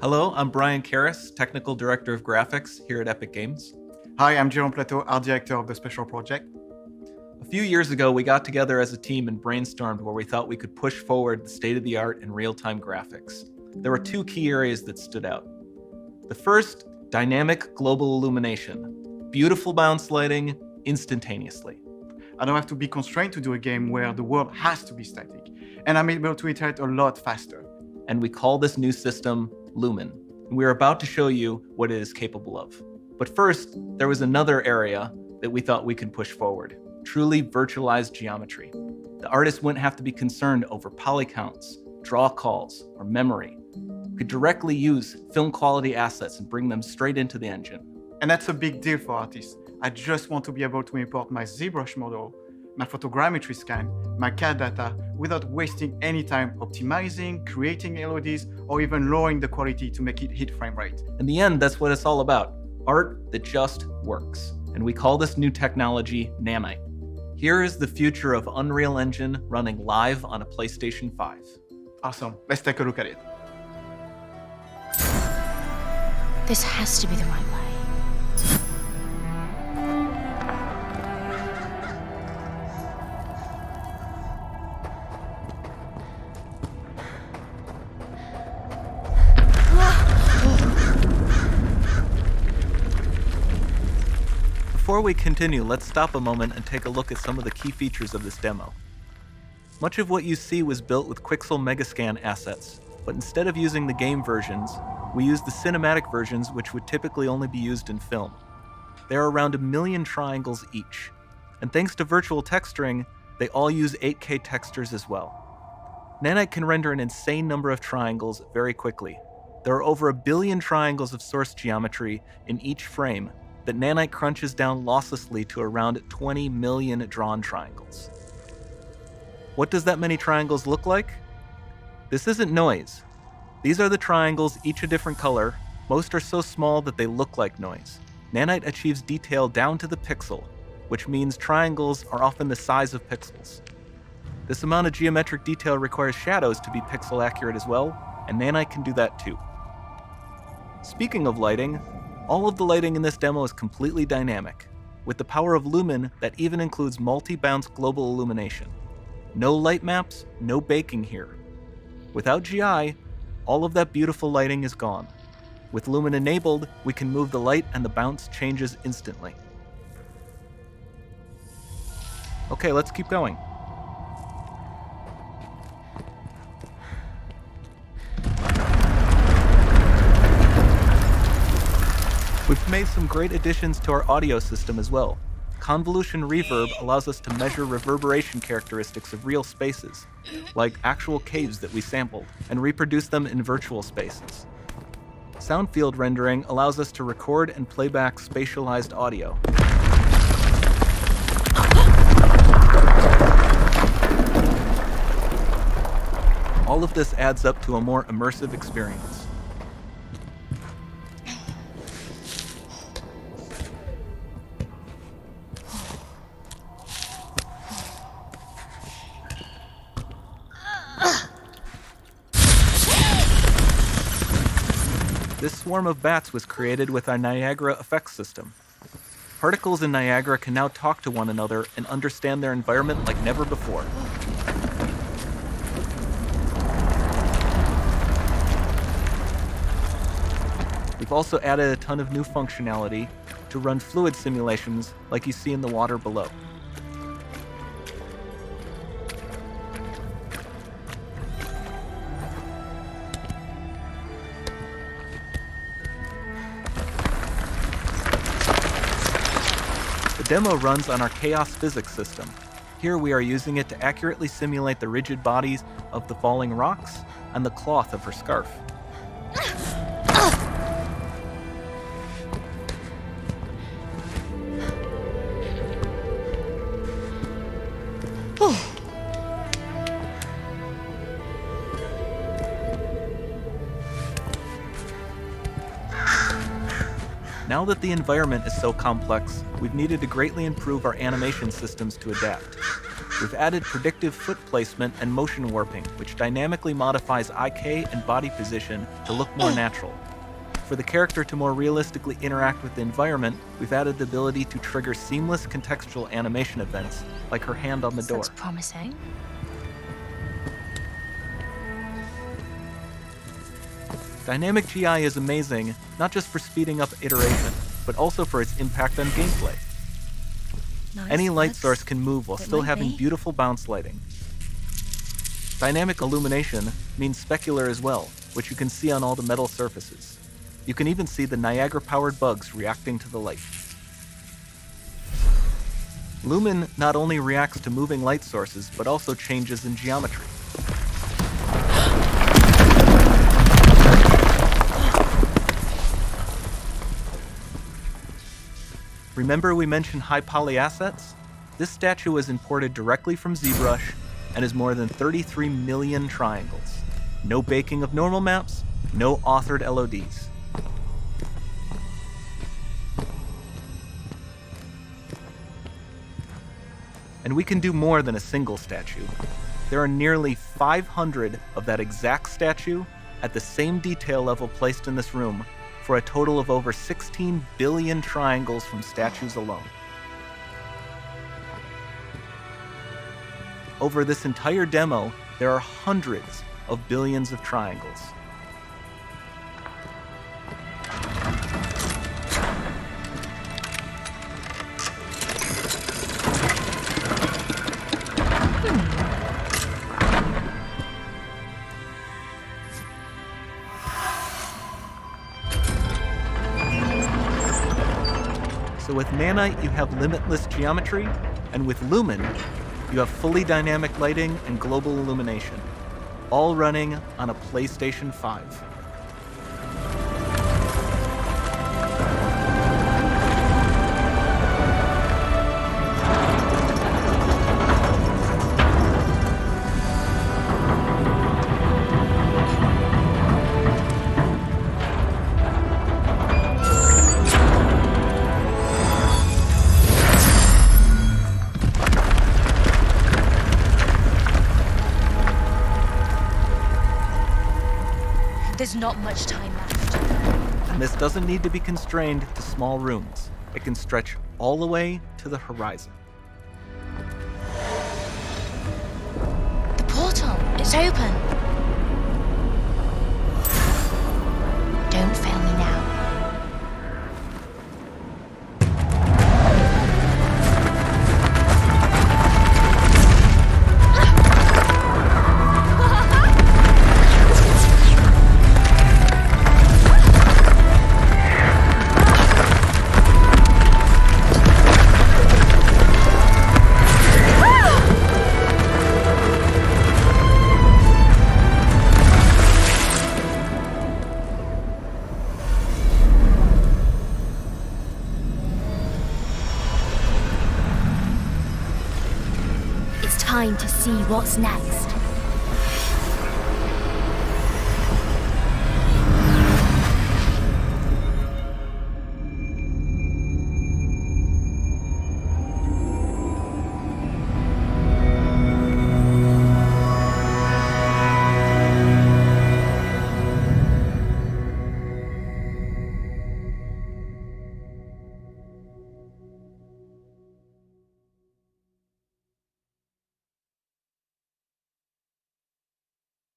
Hello, I'm Brian Karras, Technical Director of Graphics here at Epic Games. Hi, I'm Jérôme Plateau, Art Director of the Special Project. A few years ago, we got together as a team and brainstormed where we thought we could push forward the state-of-the-art in real-time graphics. There were two key areas that stood out. The first, dynamic global illumination. Beautiful bounce lighting, instantaneously. I don't have to be constrained to do a game where the world has to be static, and I'm able to iterate a lot faster. And we call this new system Lumen. We're about to show you what it is capable of. But first, there was another area that we thought we could push forward. Truly virtualized geometry. The artist wouldn't have to be concerned over poly counts, draw calls, or memory. We could directly use film quality assets and bring them straight into the engine. And that's a big deal for artists. I just want to be able to import my ZBrush model, my photogrammetry scan, my CAD data, without wasting any time optimizing, creating LODs, or even lowering the quality to make it hit frame rate. In the end, that's what it's all about. Art that just works. And we call this new technology Nanite. Here is the future of Unreal Engine running live on a PlayStation 5. Awesome, let's take a look at it. This has to be the right way. Before we continue, let's stop a moment and take a look at some of the key features of this demo. Much of what you see was built with Quixel Megascan assets, but instead of using the game versions, we used the cinematic versions, which would typically only be used in film. There are around 1 million triangles each, and thanks to virtual texturing, they all use 8K textures as well. Nanite can render an insane number of triangles very quickly. There are over 1 billion triangles of source geometry in each frame that Nanite crunches down losslessly to around 20 million drawn triangles. What does that many triangles look like? This isn't noise. These are the triangles, each a different color. Most are so small that they look like noise. Nanite achieves detail down to the pixel, which means triangles are often the size of pixels. This amount of geometric detail requires shadows to be pixel accurate as well, and Nanite can do that too. Speaking of lighting, all of the lighting in this demo is completely dynamic, with the power of Lumen that even includes multi-bounce global illumination. No light maps, no baking here. Without GI, all of that beautiful lighting is gone. With Lumen enabled, we can move the light and the bounce changes instantly. Okay, let's keep going. We've made some great additions to our audio system as well. Convolution reverb allows us to measure reverberation characteristics of real spaces, like actual caves that we sampled, and reproduce them in virtual spaces. Sound field rendering allows us to record and play back spatialized audio. All of this adds up to a more immersive experience. This swarm of bats was created with our Niagara effects system. Particles in Niagara can now talk to one another and understand their environment like never before. We've also added a ton of new functionality to run fluid simulations like you see in the water below. The demo runs on our Chaos Physics system. Here we are using it to accurately simulate the rigid bodies of the falling rocks and the cloth of her scarf. Now that the environment is so complex, we've needed to greatly improve our animation systems to adapt. we've added predictive foot placement and motion warping, which dynamically modifies IK and body position to look more natural. For the character to more realistically interact with the environment, we've added the ability to trigger seamless contextual animation events, like her hand on the door. Looks promising. Dynamic GI is amazing, not just for speeding up iteration, but also for its impact on gameplay. Nice. Any light Looks source can move while it still might having be. beautiful bounce lighting. Dynamic illumination means specular as well, which you can see on all the metal surfaces. You can even see the Niagara-powered bugs reacting to the light. Lumen not only reacts to moving light sources, but also changes in geometry. Remember we mentioned high poly assets? This statue was imported directly from ZBrush and is more than 33 million triangles. No baking of normal maps, no authored LODs. And we can do more than a single statue. There are nearly 500 of that exact statue at the same detail level placed in this room, for a total of over 16 billion triangles from statues alone. Over this entire demo, there are hundreds of billions of triangles. So with Nanite, you have limitless geometry, and with Lumen, you have fully dynamic lighting and global illumination, all running on a PlayStation 5. There's not much time left. And this doesn't need to be constrained to small rooms. It can stretch all the way to the horizon. The portal, it's open. Don't fail me now. Time to see what's next.